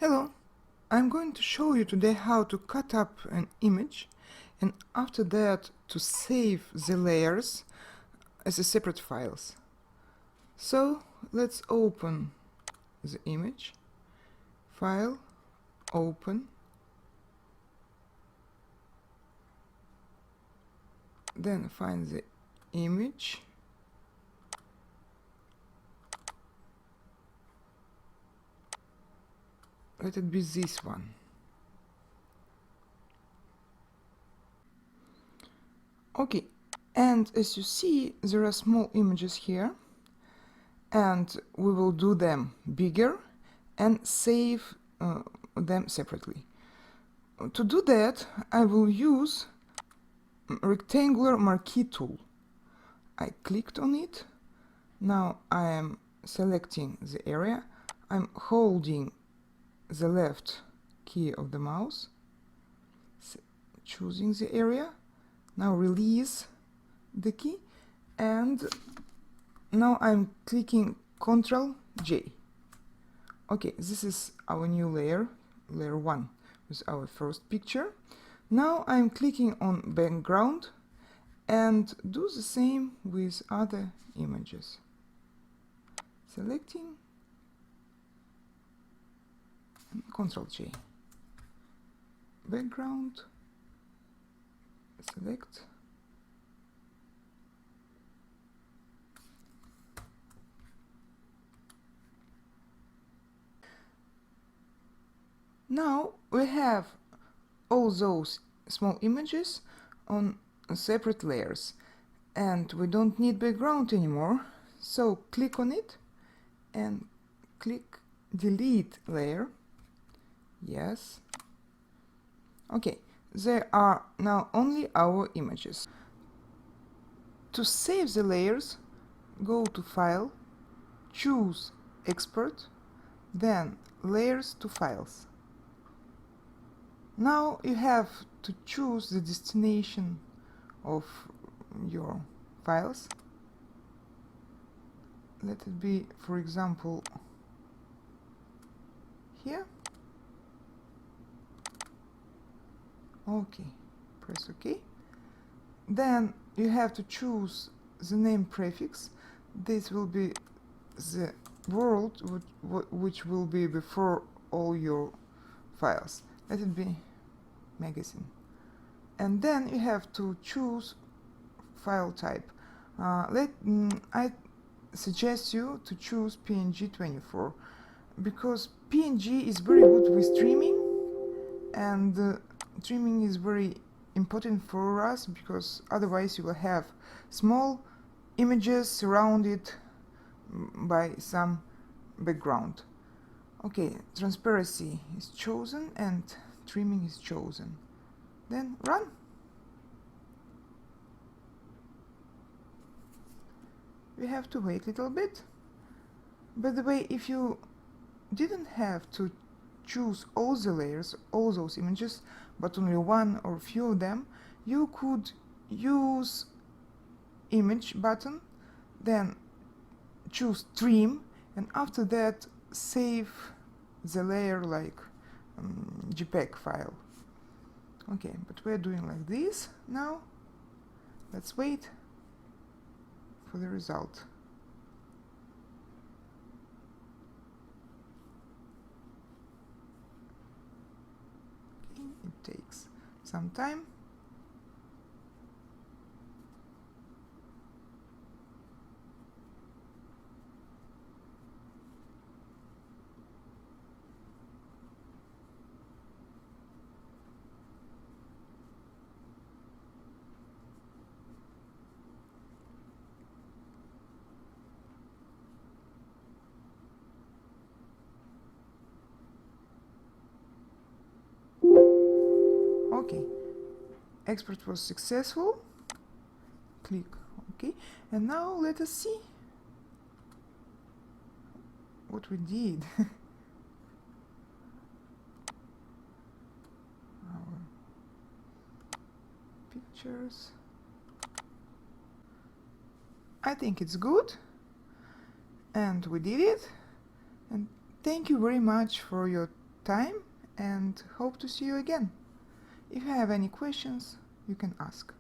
Hello, I'm going to show you today how to cut up an image and after that to save the layers as a separate files. So let's open the image, File, Open, then find the image, let it be this one. Okay, and as you see there are small images here and we will do them bigger and save them separately. To do that I will use rectangular marquee tool. I clicked on it. Now I am selecting the area. I'm holding the left key of the mouse, choosing the area. Now release the key and now I'm clicking Ctrl J. Okay, this is our new layer, layer 1 with our first picture. Now I'm clicking on background and do the same with other images. Selecting and Ctrl J. Background, select. Now we have all those small images on separate layers and we don't need background anymore, so click on it and click delete layer. Yes. Okay, there are now only our images. To save the layers, go to File, choose Export, then Layers to Files. Now you have to choose the destination of your files. Let it be, for example, here. Okay, press OK. Then you have to choose the name prefix. This will be the word which will be before all your files. Let it be magazine. And then you have to choose file type. I suggest you to choose PNG 24 because PNG is very good with streaming, and streaming is very important for us because otherwise you will have small images surrounded by some background. Okay, transparency is chosen and trimming is chosen. Then run. We have to wait a little bit. By the way, if you didn't have to choose all the layers, all those images, but only one or few of them, you could use image button, then choose trim, and after that save the layer like JPEG file. Okay, but we're doing like this now. Let's wait for the result. Okay, it takes some time. Okay, export was successful. Click OK, and now let us see what we did. Our pictures. I think it's good, and we did it. And thank you very much for your time and hope to see you again. If you have any questions, you can ask.